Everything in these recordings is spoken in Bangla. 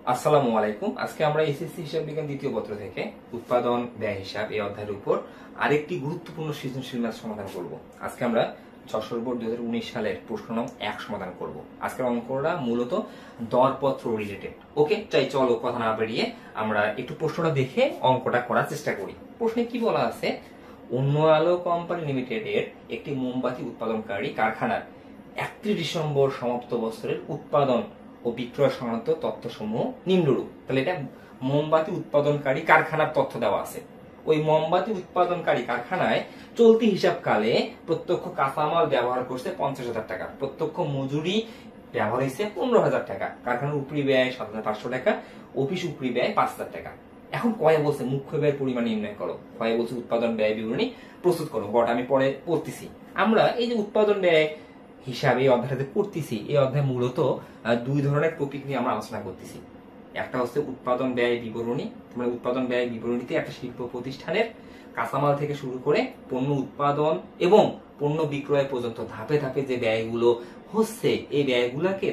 আসসালামু আলাইকুম। আজকে আমরা এসএসসি হিসাব বিজ্ঞান দ্বিতীয় পত্র থেকে উৎপাদন ব্যয় হিসাব এই অধ্যায়ের উপর আরেকটি গুরুত্বপূর্ণ সৃজনশীল ম্যাথ সমাধান করব। আজকে আমরা যশোর বোর্ড 2019 সালের প্রশ্ন নং 1 সমাধান করব। আজকের অঙ্কটা মূলত দরপত্র রিলেটেড। ওকে, চলো কথা না বাড়িয়ে আমরা একটু প্রশ্নটা দেখে অঙ্কটা করার চেষ্টা করি। প্রশ্নে কি বলা আছে? অন্য আলো কোম্পানি লিমিটেডের একটি মোমবাতি উৎপাদনকারী কারখানার 31 ডিসেম্বর সমাপ্ত বছরের উৎপাদন ও বিক্রয় সংক্রান্ত তথ্যসমূহ নিম্নরূপ। তাহলে এটা মোমবাতি উৎপাদনকারী কারখানার তথ্য দেওয়া আছে। ওই মোমবাতি উৎপাদনকারী কারখানায় চলতি হিসাবকালে প্রত্যক্ষ কাঁচামাল ব্যবহার করছে 50,000 টাকা, প্রত্যক্ষ মজুরি ব্যবহার হয়েছে 15,000 টাকা, কারখানার উপরি ব্যয় 7,500 টাকা, অফিস উপরি ব্যয় 5,000 টাকা। এখন কয়ে বলছে মুখ্য ব্যয়ের পরিমাণ নির্ণয় করো, কয়ে বলছে উৎপাদন ব্যয় বিবরণী প্রস্তুত করো। গটা আমি পরে পড়তেছি। আমরা এই যে উৎপাদন ব্যয় হিসাবে এই অধ্যায়টাতে পড়তেছি, এই অধ্যায় মূলত দুই ধরনের টপিক নিয়ে আমরা আলোচনা করতেছি। একটা হচ্ছে উৎপাদন ব্যয় বিবরণী। মানে উৎপাদন ব্যয় বিবরণীতে একটা শিল্প প্রতিষ্ঠানের কাঁচামাল থেকে শুরু করে পণ্য উৎপাদন এবং পণ্য বিক্রয় পর্যন্ত ধাপে ধাপে যে ব্যয়গুলো হচ্ছে, এই ব্যয়গুলোকে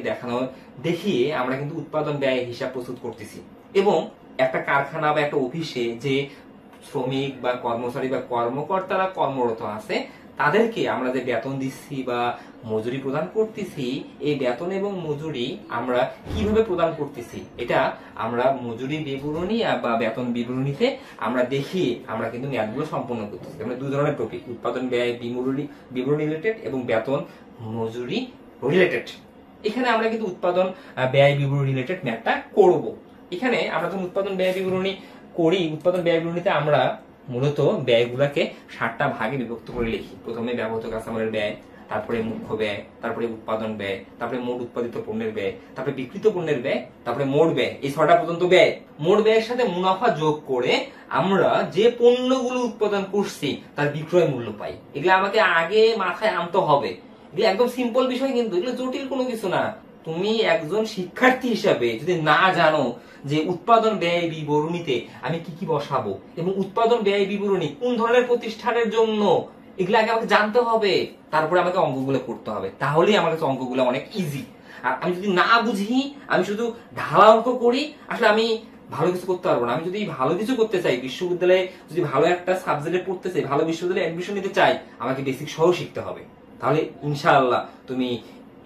দেখিয়ে আমরা কিন্তু উৎপাদন ব্যয় হিসাব প্রস্তুত করতেছি। এবং একটা কারখানা বা একটা অফিসে যে শ্রমিক বা কর্মচারী বা কর্মকর্তারা কর্মরত আছে, তাদেরকে আমরা যে বেতন দিচ্ছি বা মজুরি প্রদান করতেছি, এই বেতন এবং মজুরি আমরা কিভাবে প্রদান করতেছি এটা আমরা মজুরি বিবরণী বা বেতন বিবরণীতে আমরা দেখি আমরা কিন্তু ম্যাথগুলো সম্পন্ন করতেছি। আমরা দুই ধরনের টপিক, উৎপাদন ব্যয় বিবরণী রিলেটেড এবং বেতন মজুরি রিলেটেড। এখানে আমরা কিন্তু উৎপাদন ব্যয় বিবরণী রিলেটেড ম্যাথটা করব। এখানে আমরা যখন উৎপাদন ব্যয় বিবরণী করি, উৎপাদন ব্যয় বিবরণীতে আমরা মূলত ব্যয়গুলাকে 7টা ভাগে বিভক্ত করে লিখি। প্রথমে ব্যবহৃত কাঁচামালের ব্যয়, তারপরে মুখ্য ব্যয়, তারপরে উৎপাদন ব্যয়, তারপরে মোট উৎপাদিত পণ্যের ব্যয়, তারপরে বিক্রিত পণ্যের ব্যয়, তারপরে মোট ব্যয়। এই 6টা পর্যন্ত ব্যয়। মোট ব্যয়ের সাথে মুনাফা যোগ করে আমরা যে পণ্যগুলো উৎপাদন করছি তার বিক্রয় মূল্য পাই। এগুলো আমাকে আগে মাথায় আনতে হবে। এগুলো একদম সিম্পল বিষয়, কিন্তু এগুলো জটিল কোনো কিছু না। তুমি একজন শিক্ষার্থী হিসাবে যদি না জানো যে উৎপাদন ব্যয় বিবরণীতে আমি কি কি বসাবো এবং উৎপাদন ব্যয় বিবরণী কোন ধরনের প্রতিষ্ঠানের জন্য, এগুলো আগে আমাকে জানতে হবে। তারপরে আমাকে অঙ্কগুলো করতে হবে, তাহলেই আমার কাছে অঙ্কগুলো অনেক ইজি। আর আমি যদি না বুঝি, আমি শুধু ঢালা অঙ্ক করি, আসলে আমি ভালো কিছু করতে পারবো না। আমি যদি ভালো কিছু করতে চাই, বিশ্ববিদ্যালয়ে যদি ভালো একটা সাবজেক্টে পড়তে চাই, ভালো বিশ্ববিদ্যালয়ে অ্যাডমিশন নিতে চাই, আমাকে বেসিক সহ শিখতে হবে। তাহলে ইনশাআল্লাহ তুমি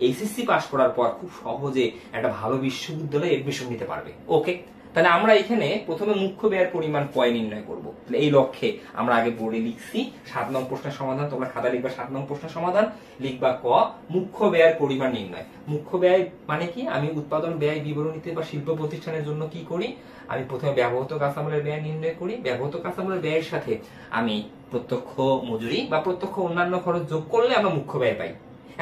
এইচএসসি পাস করার পর খুব সহজে একটা ভালো বিশ্ববিদ্যালয়ে এডমিশন নিতে পারবে। ওকে, তাহলে আমরা এখানে প্রথমে মুখ্য ব্যয়ের পরিমাণ কয় নির্ণয় করব। তাহলে এই লক্ষ্যে আমরা আগে বোর্ডে লিখছি 7 নং প্রশ্নের সমাধান। তোমরা খাতা লিখবা 7 নং প্রশ্নের সমাধান, লিখবা ক মুখ্য ব্যয়ের পরিমাণ নির্ণয়। মুখ্য ব্যয় মানে কি? আমি উৎপাদন ব্যয় বিবরণীতে বা শিল্প প্রতিষ্ঠানের জন্য কি করি? আমি প্রথমে ব্যবহৃত কাঁচামালের ব্যয় নির্ণয় করি। ব্যবহৃত কাঁচামালের ব্যয়ের সাথে আমি প্রত্যক্ষ মজুরি বা প্রত্যক্ষ অন্যান্য খরচ যোগ করলে আমরা মুখ্য ব্যয় পাই।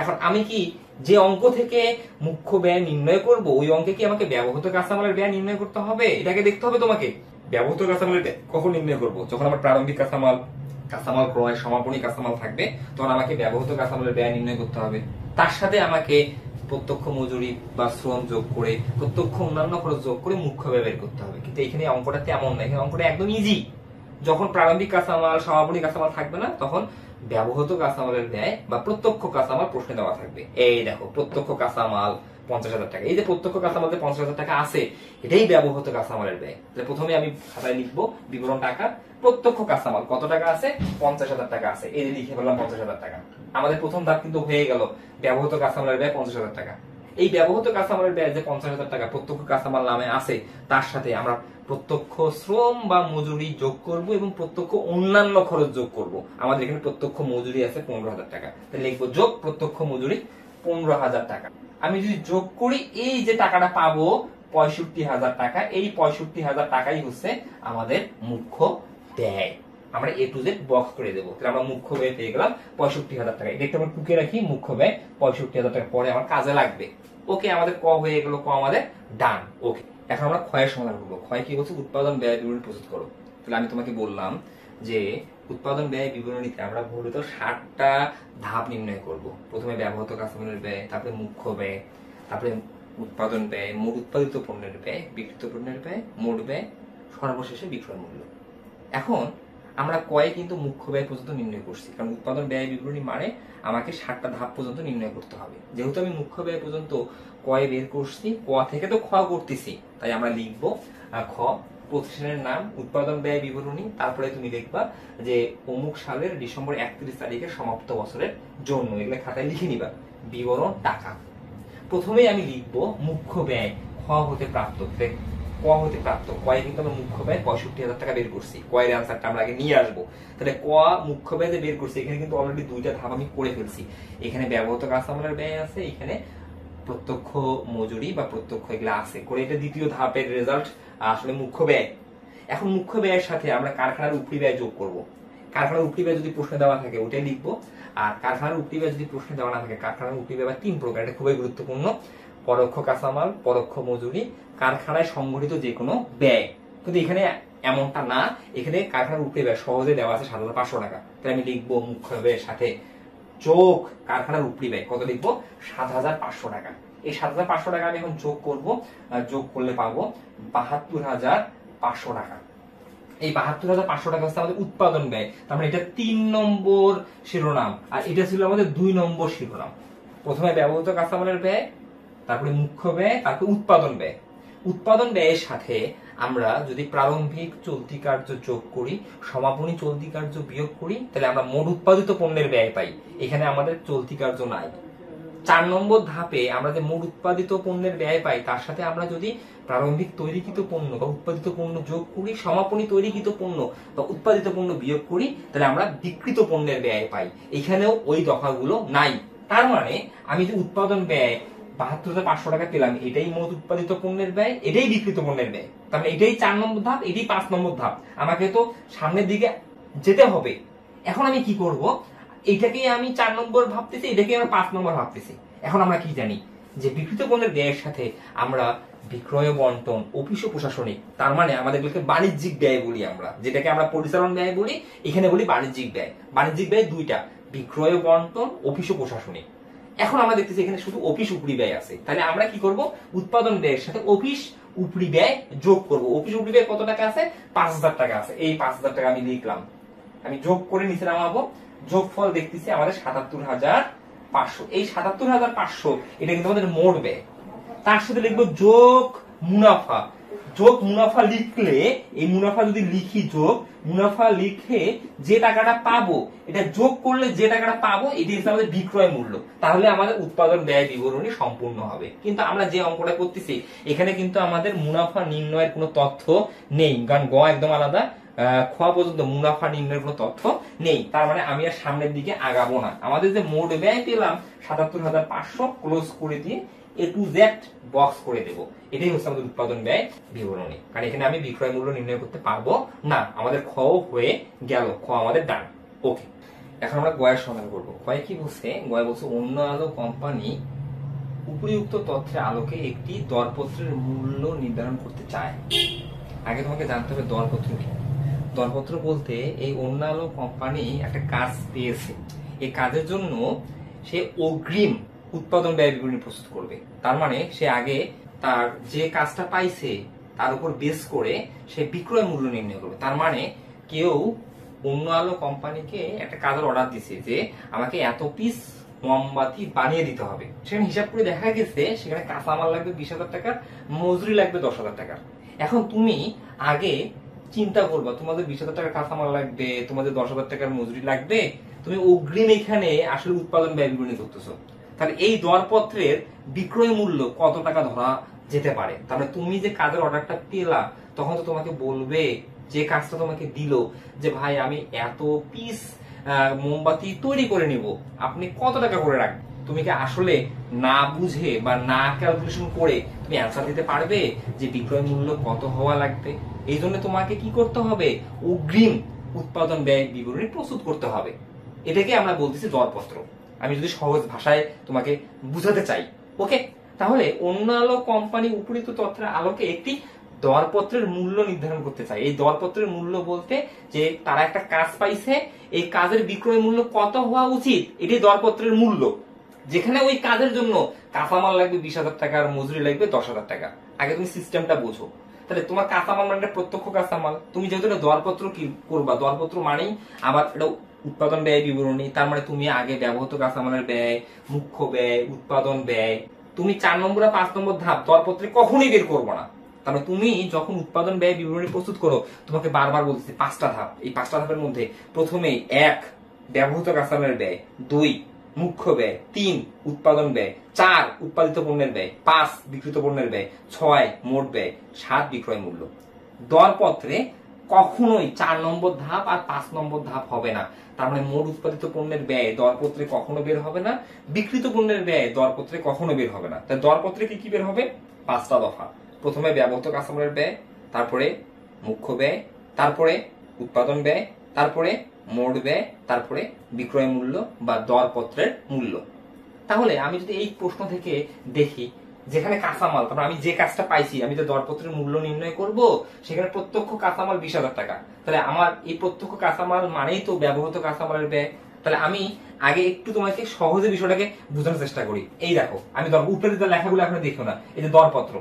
এখন আমি কি যে অঙ্ক থেকে মুখ্য ব্যয় নির্ণয় করব, ওই অঙ্কে কি আমাকে ব্যবহৃত কাঁচামালের ব্যয় নির্ণয় করতে হবে? এটাকে দেখতে হবে তোমাকে। ব্যবহৃত কাঁচামালের ব্যয় কখন নির্ণয় করব? যখন আমার প্রারম্ভিক কাঁচামাল ক্রয়, সমাপনী কাঁচামাল থাকবে, তখন আমাকে ব্যবহৃত কাঁচামালের ব্যয় নির্ণয় করতে হবে। তার সাথে আমাকে প্রত্যক্ষ মজুরি বা শ্রম যোগ করে, প্রত্যক্ষ অন্যান্য খরচ যোগ করে মুখ্য ব্যয় বের করতে হবে। কিন্তু এখানে অঙ্কটা তেমন না, এখানে অঙ্কটা একদম ইজি। যখন প্রারম্ভিক কাঁচামাল, সমাপনী কাঁচামাল থাকবে না, তখন ব্যবহৃত কাঁচামালের ব্যয় বা প্রত্যক্ষ কাঁচামাল প্রশ্নে দেওয়া থাকবে। এই দেখো, প্রত্যক্ষ কাঁচামাল 50,000 টাকা। এই যে প্রত্যক্ষ কাঁচামাল 50,000 টাকা আছে, এটাই ব্যবহৃত কাঁচামালের ব্যয়। প্রথমে আমি খাতায় লিখবো বিবরণ টাকা, প্রত্যক্ষ কাঁচামাল কত টাকা আছে? 50,000 টাকা আছে। এই যে লিখে ফেললাম 50,000 টাকা। আমাদের প্রথম ধাপ কিন্তু হয়ে গেল। ব্যবহৃত কাঁচামালের ব্যয় 50,000 টাকা। এই ব্যবহৃত কাঁচামালের ব্যয় যে 50,000 টাকা প্রত্যক্ষ কাঁচামাল নামে আছে, তার সাথে আমরা প্রত্যক্ষ শ্রম বা মজুরি যোগ করব এবং প্রত্যক্ষ অন্যান্য খরচ যোগ করব। আমাদের এখানে প্রত্যক্ষ মজুরি আছে 15,000 টাকা। তাহলে লিখবো যোগ প্রত্যক্ষ মজুরি 15,000 টাকা। আমি যদি যোগ করি, এই যে টাকাটা পাবো 65,000 টাকা, এই 65,000 টাকাই হচ্ছে আমাদের মুখ্য ব্যয়। আমরা এ টু জেড বক্স করে দেবো। তাহলে আমরা মুখ্য ব্যয় পেয়ে গেলাম 65,000 টাকা। এটা আমরা টুকে রাখি, মুখ্য ব্যয় 65,000 টাকা পরে আমার কাজে লাগবে। ওকে, আমাদের ক হয়ে গেল, ক আমাদের ডান। ওকে, এখন আমরা ক্ষয়ের সমাধান করবো। ক্ষয় কি বলছে? উৎপাদন ব্যয় বিবরণী প্রস্তুত করো। তাহলে আমি তোমাকে বললাম যে উৎপাদন ব্যয় বিবরণীতে আমরা মূলত 7টা ধাপ নির্ণয় করব। প্রথমে ব্যবহৃত কাঁচামালের ব্যয়, তারপরে মুখ্য ব্যয়, তারপরে উৎপাদন ব্যয়, মোট উৎপাদিত পণ্যের ব্যয়, বিক্রিত পণ্যের ব্যয়, মোট ব্যয়, সর্বশেষে বিক্রয় মূল্য। এখন আমরা কয়ে কিন্তু মুখ্য ব্যয় পর্যন্ত নির্ণয় করছি, কারণ উৎপাদন ব্যয় বিবরণী মানে আমাকে 7টা ধাপ পর্যন্ত নির্ণয় করতে হবে। যেহেতু আমি মুখ্য ব্যয় পর্যন্ত কয় বের করছি, ক থেকে তো খ করতেছি, তাই আমরা লিখবো খ প্রতিষ্ঠানের নাম, উৎপাদন ব্যয় বিবরণী, তারপরে তুমি দেখবা যে অমুক সালের ডিসেম্বর 31 তারিখের সমাপ্ত বছরের জন্য, এগুলো খাতায় লিখে নিবা। বিবরণ টাকা। প্রথমেই আমি লিখবো মুখ্য ব্যয় খ হতে প্রাপ্ত, ক হতে প্রাপ্ত। কয়ে কিন্তু আমরা মুখ্য ব্যয় 65,000 টাকা বের করছি, কয়ের অ্যান্সারটা আমরা আগে নিয়ে আসবো। তাহলে ক মুখ্য ব্যয় বের করছি, এখানে কিন্তু অলরেডি দুইটা ধাপ আমি করে ফেলছি। এখানে ব্যবহৃত কাঁচামালের ব্যয় আছে, এখানে প্রত্যক্ষ মজুরি বা প্রত্যক্ষ এগুলো আছে করে, এটা দ্বিতীয় ধাপের রেজাল্ট আসলে মুখ্য ব্যয়। এখন মুখ্য ব্যয়ের সাথে আমরা কারখানার উপরি ব্যয় যোগ করব। কারখানার উপরি ব্যয় যদি প্রশ্নে দেওয়া থাকে ওটাই লিখবো, আর কারখানার উপরি ব্যয় যদি প্রশ্নে দেওয়া না থাকে, কারখানার উপরি ব্যয় 3 প্রকার, এটা খুবই গুরুত্বপূর্ণ। পরোক্ষ কাঁচামাল, পরোক্ষ মজুরি, কারখানায় সংঘটিত যে কোনো ব্যয়। কিন্তু এখানে এমনটা না, এখানে কারখানার উপরি ব্যয় সহজে দেওয়া আছে 7,500 টাকা। তাই আমি লিখবো মুখ্য ব্যয়ের সাথে যোগ কারখানার উপরি ব্যয়, কত লিখবো 7,500 টাকা। এই 7,500 টাকা আমি এখন যোগ করব, যোগ করলে পাবো 72,500 টাকা। এই 72,500 টাকা হচ্ছে আমাদের উৎপাদন ব্যয়। তার মানে এটা 3 নম্বর শিরোনাম, আর এটা ছিল আমাদের 2 নম্বর শিরোনাম। প্রথমে ব্যবহৃত কাঁচামালের ব্যয়, তারপরে মুখ্য ব্যয়, তারপরে উৎপাদন ব্যয়। উৎপাদন ব্যয়ের সাথে আমরা যদি প্রারম্ভিক চলতি কার্য যোগ করি, সমাপনী চলতি কার্য বিয়োগ করি, তাহলে আমরা মোট উৎপাদিত পণ্যের ব্যয় পাই। এখানে আমাদের চলতি কার্য নাই। 4 নম্বর ধাপে আমরা যে মোট উৎপাদিত পণ্যের ব্যয় পাই, তার সাথে আমরা যদি প্রারম্ভিক তৈরিকৃত পণ্য বা উৎপাদিত পণ্য যোগ করি, সমাপনী তৈরিকৃত পণ্য বা উৎপাদিত পণ্য বিয়োগ করি, তাহলে আমরা বিক্রিত পণ্যের ব্যয় পাই। এখানেও ওই দফাগুলো নাই। তার মানে আমি যে উৎপাদন ব্যয় 72,500 টাকা পেলাম, এটাই মোট উৎপাদিত পণ্যের ব্যয়, এটাই বিক্রিত পণ্যের ব্যয়। তার মানে এটাই 4 নম্বর ধাপ, এটাই 5 নম্বর ধাপ। আমাকে তো সামনের দিকে যেতে হবে। এখন আমি কি করব, এইটাকেই আমি 4 নম্বর ভাবতেছি, এটাকে আমরা 5 নম্বর ভাবতেছি। এখন আমরা কি জানি যে বিক্রিত পণ্যের ব্যয়ের সাথে আমরা বিক্রয় বন্টন, অফিস ও প্রশাসনিক, তার মানে আমাদেরকে বাণিজ্যিক ব্যয় বলি আমরা, যেটাকে আমরা পরিচালন ব্যয় বলি, এখানে বলি বাণিজ্যিক ব্যয়। বাণিজ্যিক ব্যয় দুইটা, বিক্রয় বন্টন, অফিস ও প্রশাসনিক। এখন আমরা দেখতেছি এখানে শুধু অফিস উপরি ব্যয় আছে, তাহলে আমরা কি করব, উৎপাদন ব্যয়ের সাথে অফিস উপরি ব্যয় যোগ করব। অফিস উপরি ব্যয় কত টাকা আছে, 5,000 টাকা আছে। এই 5,000 টাকা আমি লিখলাম, আমি যোগ করে নিচে নামাবো। যোগফল দেখতেছি আমাদের 77,500। এই 77,500 এটা কিন্তু আমাদের মোট ব্যয়। তার সাথে লিখবো যোগ মুনাফা। যোগ মুনাফা লিখলে, এই মুনাফা যদি লিখি যোগ মুনাফা লিখে যে টাকাটা পাবো, এটা যোগ করলে যে টাকাটা পাবো, এটি হচ্ছে আমাদের বিক্রয় মূল্য। তাহলে আমাদের উৎপাদন ব্যয় বিবরণী সম্পূর্ণ হবে। কিন্তু আমরা যে অঙ্কটা করতেছি, এখানে কিন্তু আমাদের মুনাফা নির্ণয়ের কোনো তথ্য নেই, কারণ গ একদম আলাদা, খ পর্যন্ত মুনাফা নির্ণয়ের কোনো তথ্য নেই। তার মানে আমি আর সামনের দিকে আগাবো না। আমাদের যে মোট ব্যয় পেলাম 77,500, ক্লোজ করে দিয়ে A to Z বক্স করে দেব। এটাই হচ্ছে আমাদের উৎপাদন ব্যয় বিবরণী, কারণ এখানে আমি বিক্রয় মূল্য নির্ণয় করতে পারবো না। আমাদের খ হয়ে গেল, খ আমাদের ডান। ওকে, এখন আমরা গয়ের সমাধান করবো। গয়ে কি বলছে, গয়ে বলছে অন্য আলো কোম্পানি উপরিউক্ত তথ্যের আলোকে একটি দরপত্রের মূল্য নির্ধারণ করতে চায়। আগে তোমাকে জানতে হবে দরপত্র কি। দরপত্র বলতে এই অন্য আলো কোম্পানি একটা কাজ পেয়েছে, এই কাজের জন্য সে অগ্রিম উৎপাদন ব্যয় বিবরণী প্রস্তুত করবে। তার মানে সে আগে তার যে কাজটা পাইছে তার উপর বেস করে সে বিক্রয় মূল্য নির্ণয় করবে। তার মানে কেউ অন্য আলো কোম্পানিকে একটা কাজের অর্ডার দিছে যে আমাকে এত পিস মোমবাতি বানিয়ে দিতে হবে। সেখানে হিসাব করে দেখা গেছে সেখানে কাঁচামাল লাগবে 20,000 টাকার, মজুরি লাগবে 10,000 টাকার। এখন তুমি আগে চিন্তা করবা, তোমাদের 20,000 টাকার কাঁচামাল লাগবে, তোমাদের 10,000 টাকার মজুরি লাগবে, তুমি অগ্রিম এখানে আসলে উৎপাদন ব্যয় বিবরণী করতেছো। তাহলে এই দরপত্রের বিক্রয় মূল্য কত টাকা ধরা যেতে পারে। তাহলে তুমি যে কাজের অর্ডারটা পেলা, তখন তো তোমাকে বলবে, যে কাজটা তোমাকে দিল, যে ভাই আমি এত পিস মোমবাতি তৈরি করে নিব, আপনি কত টাকা করে রাখবেন। তুমি কি আসলে না বুঝে বা না ক্যালকুলেশন করে তুমি অ্যান্সার দিতে পারবে যে বিক্রয় মূল্য কত হওয়া লাগবে? এই জন্য তোমাকে কি করতে হবে, অগ্রিম উৎপাদন ব্যয় বিবরণী প্রস্তুত করতে হবে। এটাকে আমরা বলতেছি দরপত্র, আমি যদি সহজ ভাষায় তোমাকে বুঝাতে চাই। ওকে, তাহলে অন্য আলো কোম্পানি উপরিত তথ্যের আলোকে একটি দরপত্রের মূল্য নির্ধারণ করতে চায়। এই দরপত্রের মূল্য বলতে যে তারা একটা কাজ পাইছে, এই কাজের বিক্রয় মূল্য কত হওয়া উচিত, এটি দরপত্রের মূল্য। যেখানে ওই কাজের জন্য কাঁচামাল লাগবে 20,000 টাকা আর মজুরি লাগবে 10,000 টাকা। আগে তুমি সিস্টেমটা বোঝো। তাহলে তোমার কাঁচামাল মানে প্রত্যক্ষ কাঁচামাল, তুমি যেহেতু দরপত্র কি করবা, দরপত্র মানেই আবার এটা উৎপাদন ব্যয় বিবরণী। তার মানে তুমি আগে ব্যবহৃত কাঁচামালের ব্যয়, মুখ্য ব্যয়, উৎপাদন ব্যয়, তুমি 4 নম্বর আর 5 নম্বর ধাপ দরপত্রে কখনোই বের করবো না। তারপরে তুমি যখন উৎপাদন ব্যয় বিবরণী প্রস্তুত করো, তোমাকে বারবার বলতেছি 5টা ধাপ। এই 5টা ধাপের মধ্যে প্রথমেই 1 ব্যবহৃত কাঁচামালের ব্যয়, 2 মুখ্য ব্যয়, 3 উৎপাদন ব্যয়, 4 উৎপাদিত পণ্যের ব্যয়, 5 বিক্রিত পণ্যের ব্যয়, 6 মোট ব্যয়, 7 বিক্রয় মূল্য। দরপত্রে কখনোই 4 নম্বর ধাপ আর 5 নম্বর ধাপ হবে না। তার মানে মোট উৎপাদিত পণ্যের ব্যয় দরপত্রে কখনো বের হবে না, বিক্রিত পণ্যের ব্যয় দরপত্রে কখনো বের হবে না। তাই দরপত্রে কি কি বের হবে? 5টা দফা। প্রথমে ব্যবহৃত কাঁচামালের ব্যয়, তারপরে মুখ্য ব্যয়, তারপরে উৎপাদন ব্যয়, তারপরে মোট ব্যয়, তারপরে বিক্রয় মূল্য বা দরপত্রের মূল্য। তাহলে আমি যদি এই প্রশ্ন থেকে দেখি, যেখানে কাঁচামাল, তারপর আমি যে কাজটা পাইছি, আমি তো দরপত্রের মূল্য নির্ণয় করব, সেখানে প্রত্যক্ষ কাঁচামাল 20,000 টাকা। তাহলে আমার এই প্রত্যক্ষ কাঁচামাল মানেই তো ব্যবহৃত কাঁচামালের ব্যয়। তাহলে আমি আগে একটু তোমাকে সহজে বিষয়টাকে বোঝানোর চেষ্টা করি। এই দেখো, আমি উপরে যে লেখাগুলো এখন দেখো না, এই যে দরপত্র,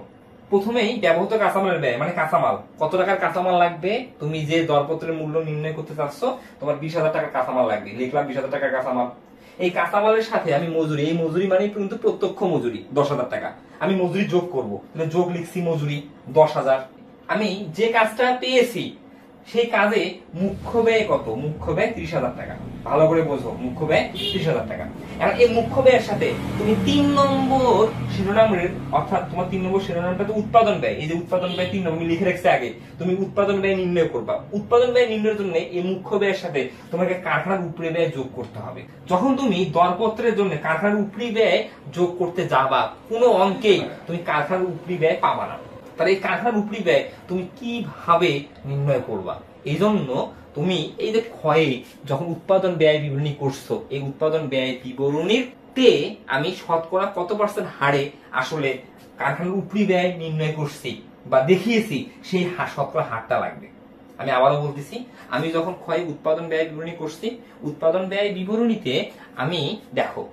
প্রথমেই ব্যবহৃত কাঁচামালের ব্যয় মানে কাঁচামাল, কত টাকার কাঁচামাল লাগবে, তুমি যে দরপত্রের মূল্য নির্ণয় করতে চাচ্ছ, তোমার 20,000 টাকার কাঁচামাল লাগবে, লিখলাম 20,000 টাকার কাঁচামাল। এই কাঁচামালের সাথে আমি মজুরি, এই মজুরি মানে কিন্তু প্রত্যক্ষ মজুরি 10,000 টাকা, আমি মজুরি যোগ করবো, যোগ লিখছি মজুরি 10,000। আমি যে কাজটা পেয়েছি সেই কাজে মুখ্য ব্যয় কত? মুখ্য ব্যয় 30,000 টাকা। ভালো করে বোঝো, মুখ্য ব্যয় 30,000 টাকা। এখন এই মুখ্য ব্যয়ের সাথে তুমি 3 নম্বর শিরোনামের, অর্থাৎ তোমার 3 নম্বর শিরোনামটা তো উৎপাদন ব্যয়, এই যে উৎপাদন ব্যয় 3 নম্বর লিখে রাখছে আগে, তুমি উৎপাদন ব্যয় নির্ণয় করবা। উৎপাদন ব্যয় নির্ণয়ের জন্য এই মুখ্য ব্যয়ের সাথে তোমাকে কারখানার উপরি ব্যয় যোগ করতে হবে। যখন তুমি দরপত্রের জন্য কারখানার উপরি ব্যয় যোগ করতে যাবা, কোনো অঙ্কেই তুমি কারখানার উপরি ব্যয় পাবা না। তাহলে এই কারখানার উপরি ব্যয় তুমি কিভাবে নির্ণয় করবা? এই জন্য তুমি এই যে ক্ষয়ে যখন উৎপাদন ব্যয় বিবরণী করছো, এই উৎপাদন ব্যয় বিবরণীতে আমি শতকরা কত % হারে আসলে কারখানার উপরি ব্যয় নির্ণয় করছি বা দেখিয়েছি, সেই শতকরা হারটা লাগবে। আমি আবারও বলতেছি, আমি যখন ক্ষয়ে উৎপাদন ব্যয় বিবরণী করছি, উৎপাদন ব্যয় বিবরণীতে আমি দেখো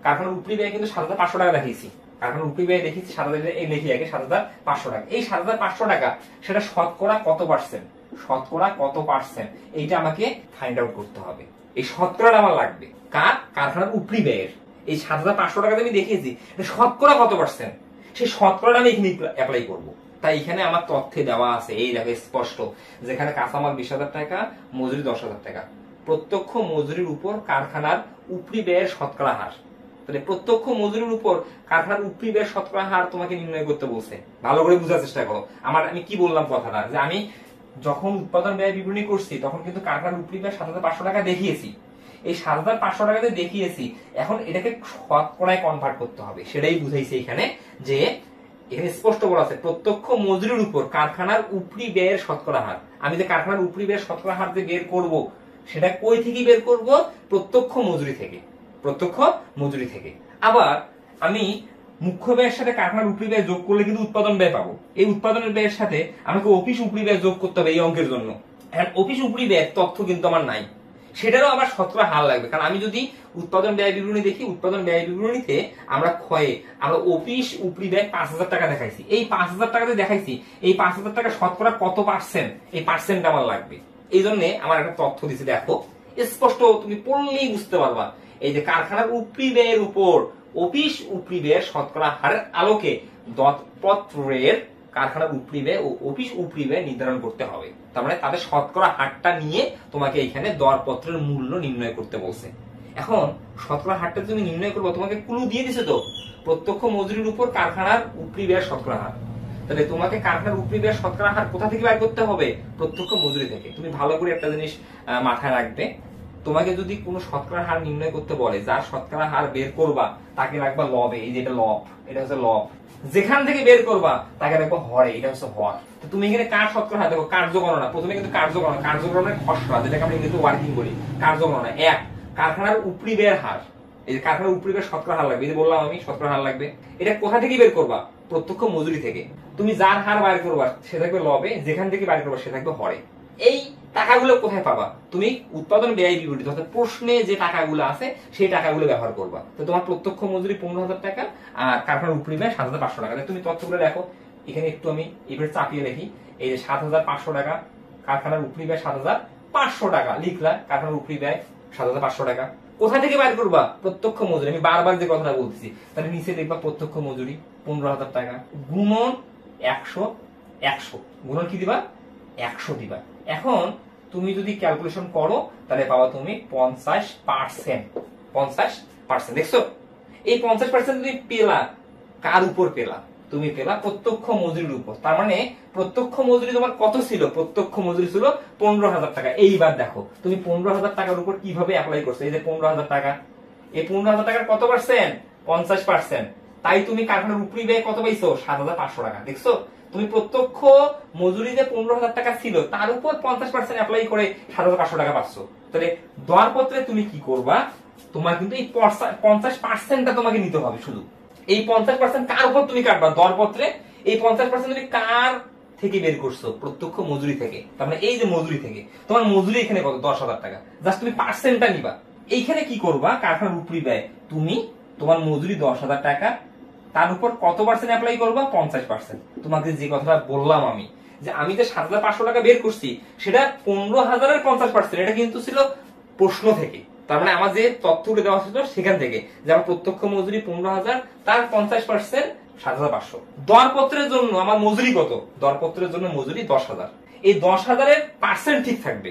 কারখানার উপরি ব্যয় কিন্তু 7,500 টাকা দেখিয়েছি, কারখানার উপরি ব্যয় দেখেছি 7,000, এই লিখি আগে 7,500 টাকা। এই 7,500 টাকা সেটা শতকরা কত %, শতকরা কত %, এইটা আমাকে ফাইন্ড আউট করতে হবে। এই শতকরাটা আমার লাগবে কার? কারখানার উপরি ব্যয়ের। এই 7,500 টাকা আমি দেখিয়েছি, শতকরা কত %, সেই শতকরাটা আমি এখানে অ্যাপ্লাই করবো। তাই এখানে আমার তথ্যে দেওয়া আছে, এই দেখো স্পষ্ট, যেখানে কাঁচামাল 20,000 টাকা, মজুরি 10,000 টাকা, প্রত্যক্ষ মজুরির উপর কারখানার উপরি ব্যয়ের শতকরা হার। তাহলে প্রত্যক্ষ মজুরির উপর কারখানার উপরি ব্যয়ের শতকরা হার তোমাকে নির্ণয় করতে বলছে। ভালো করে বোঝার চেষ্টা করো। আমি কি বললাম কথাটা, যে আমি যখন উৎপাদন ব্যয় বিবরণী করছি তখন কিন্তু কারখানার উপরি ব্যয় 7,500 টাকা দেখিয়েছি, এই 7,500 টাকাতে দেখিয়েছি, এখন এটাকে শতকরায় কনভার্ট করতে হবে, সেটাই বুঝাইছে এখানে। যে এখানে স্পষ্ট বলা আছে প্রত্যক্ষ মজুরির উপর কারখানার উপরি ব্যয়ের শতকরা হার। আমি যে কারখানার উপরি ব্যয়ের শতকরা হার যে বের করব, সেটা কই থেকে বের করব? প্রত্যক্ষ মজুরি থেকে, প্রত্যক্ষ মজুরি থেকে। আবার আমি মুখ্য ব্যয়ের সাথে কারখানার উপরি ব্যয় যোগ করলে কিন্তু উৎপাদন ব্যয় পাবো। এই উৎপাদনের ব্যয়ের সাথে আমাকে অফিস উপরি ব্যয় যোগ করতে হবে এই অঙ্কের জন্য। অফিস উপরি ব্যয়ের তথ্য কিন্তু আমার নাই, সেটারও আবার শতকরা হার লাগবে। কারণ আমি যদি উৎপাদন ব্যয় বিবরণী দেখি, উৎপাদন ব্যয় বিবরণীতে আমরা আমরা অফিস উপরি ব্যয় 5,000 টাকা দেখাইছি, এই 5,000 টাকাতে দেখাইছি, এই 5,000 টাকা শতকরা কত %, এই পার্সেন্ট আমার লাগবে। এই জন্য আমার একটা তথ্য দিচ্ছে, দেখো স্পষ্ট, তুমি পড়লেই বুঝতে পারবা। এই যে কারখানার উপরি ব্যয়ের উপর অফিস উপরি ব্যয়ের শতকরা হারের আলোকে দরপত্রের কারখানার উপরি ব্যয় ও অফিস উপরি ব্যয় নির্ধারণ করতে হবে। তার মানে তাদের শতকরা হারটা নিয়ে তোমাকে এখানে দরপত্রের মূল্য নির্ণয় করতে বলছে। এখন শতকরা হারটা তুমি নির্ণয় করবো, তোমাকে ক্লু দিয়ে দিছে তো, প্রত্যক্ষ মজুরির উপর কারখানার উপরি ব্যয়ের শতকরা হার। তাহলে তোমাকে কারখানার উপরি ব্যয়ের শতকরা হার কোথা থেকে বের করতে হবে? প্রত্যক্ষ মজুরি থেকে। তুমি ভালো করে একটা জিনিস মাথায় রাখবে, তোমাকে যদি কোনো শতকরা হার নির্ণয় করতে বলে, যার শতকরা হার বের করবা তাকে রাখবা লবে, এই যে এটা লব, এটা হচ্ছে লব। যেখান থেকে বের করবা তাকে রাখবা হরে, এটা হচ্ছে হর। তো তুমি এখানে কার শতকরা হার দেখো, কার্যগণনা, প্রথমে কিন্তু কার্যগণনার খসড়া, যেটাকে আমরা ইংরেজিতে ওয়ার্কিং বলি, কার্যগণনা 1 কারখানার উপরি ব্যয়ের হার। এই যে কারখানার উপরি ব্যয়ের শতকরা হার লাগবে, এই যে বললাম আমি শতকরা হার লাগবে, এটা কোথা থেকে বের করবা? প্রত্যক্ষ মজুরি থেকে। তুমি যার হার বাইর করবা সে থাকবে লবে, যেখান থেকে বাইর করবা সে থাকবে হরে। এই টাকাগুলো কোথায় পাবা? তুমি উৎপাদন ব্যয় বিবরণী অর্থাৎ প্রশ্নে যে টাকাগুলো আছে সেই টাকাগুলো ব্যবহার করবা। তো তোমার প্রত্যক্ষ মজুরি 15,000 টাকা আর কারখানার উপরি ব্যয় 7,500 টাকা। তুমি তথ্যগুলো দেখো, এখানে একটু আমি এবারে চাপিয়ে লিখি। এই যে 7,500 টাকা, কারখানার উপরি ব্যয় 7,500 টাকা লিখলা, কারখানার উপরি ব্যয় 7,500 টাকা। কোথা থেকে বাইর করবা? প্রত্যক্ষ মজুরি। আমি বারবার যে কথাটা বলতেছি, তাহলে নিচে দেখবা প্রত্যক্ষ মজুরি 15,000 টাকা গুণন 100, 100 গুণন কি দিবা? 100 দিবা। এখন তুমি যদি ক্যালকুলেশন করো তাহলে পাবা তুমি 50%। 50%, দেখছো? এই 50% তুমি পেলা কার উপর পেলা? তুমি পেলা প্রত্যক্ষ মজুরির উপর। তার মানে প্রত্যক্ষ মজুরি তোমার কত ছিল? প্রত্যক্ষ মজুরি ছিল 15,000 টাকা। এইবার দেখো তুমি 15,000 টাকার উপর কিভাবে অ্যাপ্লাই করছো। এই যে 15,000 টাকা, এই 15,000 টাকার কত পার্সেন্ট? 50%। তাই তুমি কারখানার উপরি ব্যয় কত পাইছো? 7,500 টাকা। দেখছো, তুমি প্রত্যক্ষ মজুরিতে 15,000 টাকা ছিল, তার উপর 50% অ্যাপ্লাই করে 7,500 টাকা পাচ্ছ। তাহলে দরপত্রে তুমি কি করবা? তোমার কিন্তু এই 50%টা তোমাকে নিতে হবে। শুধু এই 50% কার উপর তুমি কাটবা? দরপত্রে এই 50% তুমি কার থেকে বের করছো? প্রত্যক্ষ মজুরি থেকে। তার মানে এই যে মজুরি থেকে, তোমার মজুরি এখানে কত? 10,000 টাকা। জাস্ট তুমি পার্সেন্টটা নিবা। এইখানে কি করবা? কারখানার উপরি ব্যয়, তুমি তোমার মজুরি 10,000 টাকা, তার উপর কত পার্সেন্ট অ্যাপ্লাই করবা? 50%। তোমাকে যে কথাটা বললাম আমি, যে আমি যে 7,500 টাকা বের করছি সেটা 15,000-এর 50%। এটা কিন্তু ছিল প্রশ্ন থেকে। তার মানে আমার যে তথ্যগুলো দেওয়া ছিল সেখান থেকে, যে আমার প্রত্যক্ষ মজুরি 15,000, তার 50% 7,500। দরপত্রের জন্য আমার মজুরি কত? দরপত্রের জন্য মজুরি 10,000। এই 10,000-এর পার্সেন্ট ঠিক থাকবে,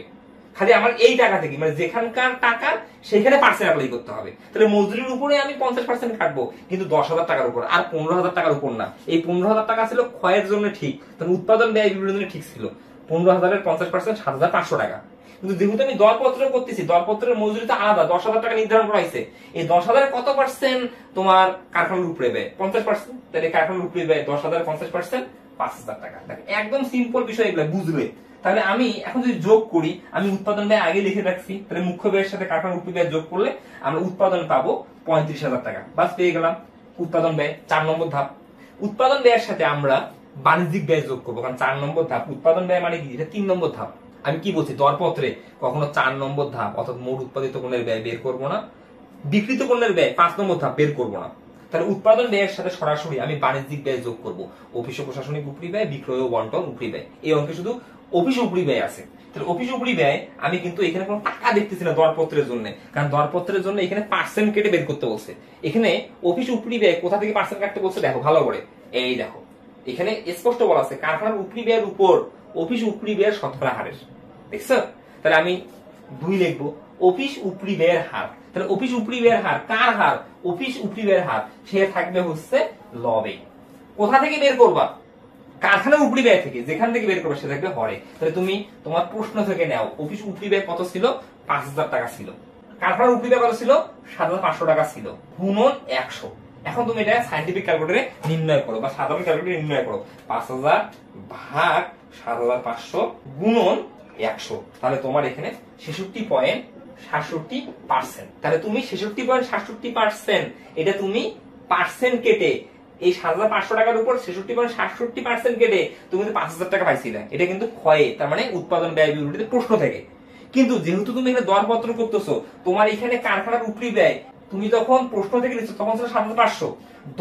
খালি আমার এই টাকা থেকে, মানে যেখানকার টাকা সেখানে পার্সেন্ট অ্যাপ্লাই করতে হবে। তাহলে মজুরির উপরে আমি 50% কাটবো, কিন্তু 10,000 টাকার উপর, আর 15,000 টাকার উপর না। এই 15,000 টাকা ছিল ক্ষয়ের জন্য ঠিক, তাহলে উৎপাদন ব্যয় বিবরণের জন্য ঠিক ছিল। 15,000-এর 50% 7,500 টাকা। কিন্তু যেহেতু আমি দরপত্র করতেছি, দরপত্রের মজুরি তো আলাদা, 10,000 টাকা নির্ধারণ করা হয়েছে। এই 10,000-এর কত পার্সেন্ট তোমার কারখানার উপরে ব্যয়? 50%। তাহলে কারখানার উপরে ব্যয় 10,000-এর 50% 5,000 টাকা। একদম সিম্পল বিষয়, এগুলো বুঝলে। তাহলে আমি এখন যদি যোগ করি, আমি উৎপাদন ব্যয় আগে লিখে রাখছি, তাহলে মুখ্য ব্যয়ের সাথে কারখানার উপরি ব্যয় যোগ করলে আমরা উৎপাদন পাবো 35,000 টাকা। বাস পেয়ে গেলাম উৎপাদন ব্যয়। 4 নম্বর ধাপ, উৎপাদন ব্যয়ের সাথে আমরা বাণিজ্যিক ব্যয় যোগ করবো, কারণ 4 নম্বর ধাপ। উৎপাদন ব্যয় মানে কি? এটা 3 নম্বর ধাপ। আমি কি বলছি, দরপত্রে কখনো 4 নম্বর ধাপ অর্থাৎ মোট উৎপাদিত পণ্যের ব্যয় বের করবো না, বিক্রিত পণ্যের ব্যয় 5 নম্বর ধাপ বের করবো না। তাহলে উৎপাদন ব্যয়ের সাথে সরাসরি আমি বাণিজ্যিক ব্যয় যোগ করবো। অফিস ও প্রশাসনিক উপরি ব্যয়, বিক্রয় ও বন্টন উপরি ব্যয়। এই অঙ্কে শুধু অফিস উপরি ব্যয় আছে। তাহলে অফিস উপরি ব্যয় আমি কিন্তু এখানে কোনো টাকা দেখতেছি না দরপত্রের জন্য, কারণ দরপত্রের জন্য এখানে পার্সেন্ট কেটে বের করতে বলছে। এখানে অফিস উপরি ব্যয় কোথা থেকে পার্সেন্ট কাটতে বলছে দেখো ভালো করে। এই দেখো, এখানে স্পষ্ট বলা আছে কারখানার উপরি ব্যয়ের উপর অফিস উপরি ব্যয়ের শতকরা হারের। দেখছো? তাহলে আমি 2 লিখবো, অফিস উপরি ব্যয়ের হার। তাহলে অফিস উপরি ব্যয়ের হার কার হার? অফিস উপরি ব্যয়ের হার। সে থাকবে হচ্ছে লবে। কোথা থেকে বের করবা? কারখানার উপরি ব্যয় থেকে, যেখান থেকে বের করবে সে থাকবে হরে। তাহলে তুমি তোমার প্রশ্ন থেকে নাও, অফিস উপরি ব্যয় কত ছিল? 5,000 টাকা ছিল। কারখানার উপরি ব্যয় কত ছিল? 7,500 টাকা ছিল, গুণন 100। এখন তুমি এটা সায়েন্টিফিক ক্যালকুলেটরে নির্ণয় করো বা সাধারণ ক্যালকুলেটরে নির্ণয় করো। 5,000 ভাগ 7,500 গুণন 100। তাহলে তোমার এখানে 66.67%। তাহলে তুমি 66.67%, এটা তুমি পার্সেন্ট কেটে এই 7,500 টাকার উপর 66.67% কেটে তুমি 5,000 টাকা পাইছিলে। এটা কিন্তু ক্ষয়ে, তার মানে উৎপাদন ব্যয় বিবরণীতে প্রশ্ন থেকে। কিন্তু যেহেতু তুমি এখানে দরপত্র করতেছো, তোমার এখানে কারখানার উপরি ব্যয় তুমি যখন প্রশ্ন থেকে নিচ্ছ তখন ছিল 7,500।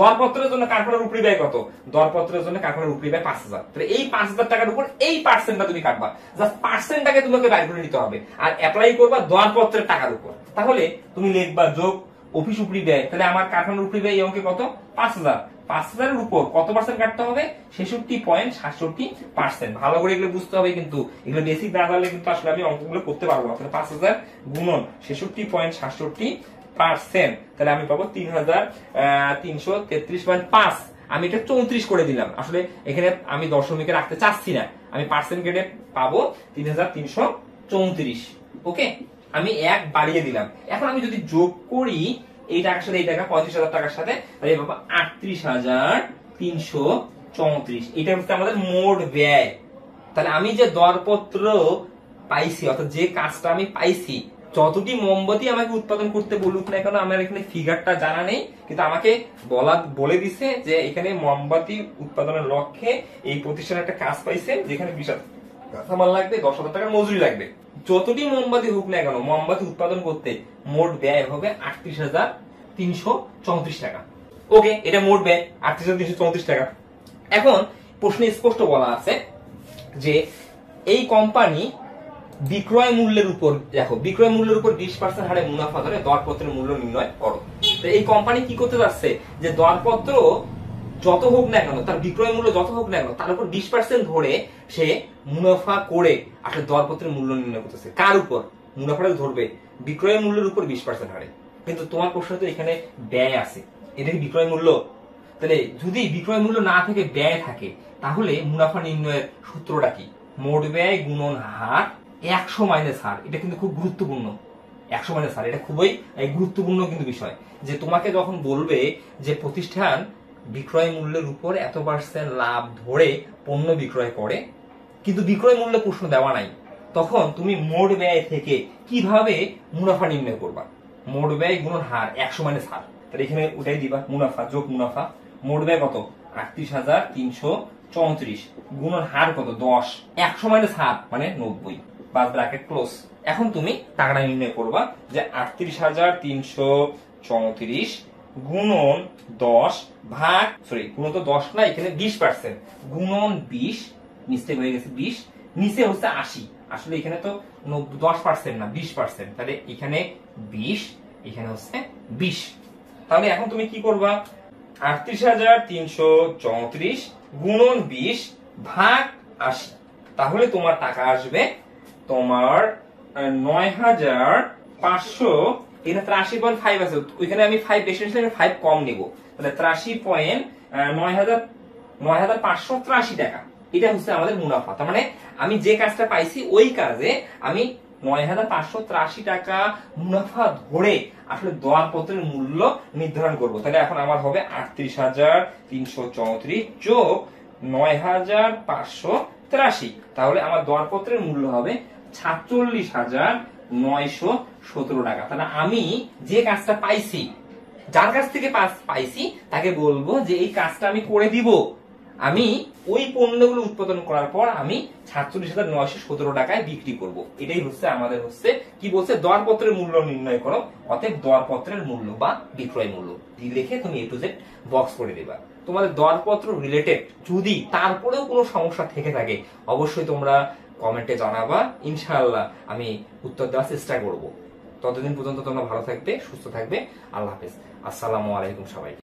দরপত্রের জন্য কারখানার উপরি ব্যয় কত? দরপত্রের জন্য কারখানার উপরি ব্যয় 5,000। তাহলে এই 5,000 টাকার উপর এই পার্সেন্টটা তুমি কাটবা, জাস্ট পার্সেন্টটাকে তোমাকে বাইর করে নিতে হবে আর অ্যাপ্লাই করবা দরপত্রের টাকার উপর। তাহলে তুমি লিখবা যোগ অফিস উপরি ব্যয়। তাহলে আমার কারখানার উপরি ব্যয় এই অঙ্কে কত? 5,000। 5,000-এর উপর কত পার্সেন্ট কাটতে হবে? 66.67%। ভালো করে এগুলো বুঝতে হবে, কিন্তু এগুলো বেসিক না জানলে কিন্তু আসলে আমি অঙ্কগুলো করতে পারবো না। তাহলে 5,000 গুণন 66.67%, তাহলে আমি পাবো 3,333.5। আমি এটা 34 করে দিলাম, আসলে এখানে আমি দশমিকে রাখতে চাচ্ছি না, আমি পার্সেন্ট কেটে পাবো 3,334। ওকে, আমি 1 বাড়িয়ে দিলাম। এখন আমি যদি যোগ করি এই টাকার সাথে এই টাকা, 35,000 টাকার সাথে, তাহলে পাবো 38,334। এটা হচ্ছে আমাদের মোট ব্যয়। তাহলে আমি যে দরপত্র পাইছি, অর্থাৎ যে কাজটা আমি পাইছি, যতটি মোমবাতি আমাকে উৎপাদন করতে বলুক না কেন, আমার এখানে ফিগারটা জানা নেই, কিন্তু আমাকে বলে দিছে যে এখানে মোমবাতি উৎপাদনের লক্ষ্যে এই প্রতিষ্ঠান একটা কাজ পাইছে, যেখানে বিশাল কাঁচামাল লাগবে, 10,000 টাকার মজুরি লাগবে। যতটি মোমবাতি হোক না কেন, মোমবাতি উৎপাদন করতে মোট ব্যয় হবে 38,334 টাকা। ওকে, এটা মোট ব্যয় 38,334 টাকা। এখন প্রশ্নে স্পষ্ট বলা আছে যে এই কোম্পানি বিক্রয় মূল্যের উপর দেখো, বিক্রয় মূল্যের উপর 20% হারে মুনাফা ধরে দরপত্রের মূল্য নির্ণয় করো। তো এই কোম্পানি কি করতে যাচ্ছে, যে দরপত্র যত হোক না কেন, তার বিক্রয় মূল্য যত হোক না কেন, তার উপর 20% ধরে সে মুনাফা করে আসলে দরপত্রের মূল্য নির্ণয় করতেছে। কার উপর মুনাফাটা ধরবে? বিক্রয় মূল্যের উপর 20% হারে। কিন্তু তোমার প্রশ্ন তো এখানে ব্যয় আছে, এটা কি বিক্রয় মূল্য? তাহলে যদি বিক্রয় মূল্য না থেকে ব্যয় থাকে, তাহলে মুনাফা নির্ণয়ের সূত্রটা কি? মোট ব্যয় গুণন হার 100 মাইনাস হার। এটা কিন্তু খুব গুরুত্বপূর্ণ। 100 মাইনাস হার এটা খুবই গুরুত্বপূর্ণ কিন্তু বিষয়, যে তোমাকে যখন বলবে যে প্রতিষ্ঠান বিক্রয় মূল্যের উপর এত % লাভ ধরে পণ্য বিক্রয় করে, কিন্তু বিক্রয় মূল্য প্রশ্ন দেওয়া নাই, তখন তুমি মোট ব্যয় থেকে কিভাবে মুনাফা নির্ণয় করবা? মোট ব্যয় গুণন হার 100 মাইনাস হার। তাহলে এখানে ওটাই দিবা, মুনাফা যোগ মুনাফা। মোট ব্যয় কত? 38,334 গুণন হার কত? 10। 100 মাইনাস হার মানে 90, বাস ব্র্যাকেট ক্লোজ। এখন তুমি টাকাটা নির্ণয় করবা যে 38,334 গুণন 10 ভাগ, সরি গুণন তো 10 না, এখানে 20%, গুণন 20, মিস্টেক হয়ে গেছে 20, নিচে হচ্ছে 80, আসলে এখানে তো 10% না 20%, তাহলে এখানে 20, এখানে হচ্ছে 20। তাহলে এখন তুমি কি করবা? 38,334 গুণন 20 ভাগ 80, তাহলে তোমার টাকা আসবে তোমার 9,500। এখানে 83.5 আছে, ওইখানে আমি 5 বেশি নিয়েছিলাম, 5 কম নিব, তাহলে 83,9,583 টাকা। এটা হচ্ছে আমাদের মুনাফা। তার মানে আমি যে কাজটা পাইছি ওই কাজে আমি 9,583 টাকা মুনাফা ধরে আসলে দরপত্রের মূল্য নির্ধারণ করব। তাহলে এখন আমার হবে 38,334 যোগ 9,583, তাহলে আমার দরপত্রের মূল্য হবে 46,917 টাকা। তাহলে আমি যে কাজটা পাইছি, যার কাছ থেকে পাইছি তাকে বলবো যে এই কাজটা আমি করে দিব, আমি ওই পণ্যগুলো উৎপাদন করার পর আমি 46,917 টাকায় বিক্রি করব। এটাই হচ্ছে আমাদের হচ্ছে কি বলছে, দরপত্রের মূল্য নির্ণয় করো। অতএব দরপত্রের মূল্য বা বিক্রয় মূল্য লিখে তুমি A to Z বক্স করে দিবা। তোমাদের দরপত্র রিলেটেড যদি তারপরেও কোনো সমস্যা থেকে থাকে, অবশ্যই তোমরা কমেন্টে জানাবা, ইনশাআল্লাহ আমি উত্তর দেওয়ার চেষ্টা করব। ততদিন পর্যন্ত তোমরা ভালো থাকবে, সুস্থ থাকবে। আল্লাহ হাফেজ, আসসালামু আলাইকুম সবাই।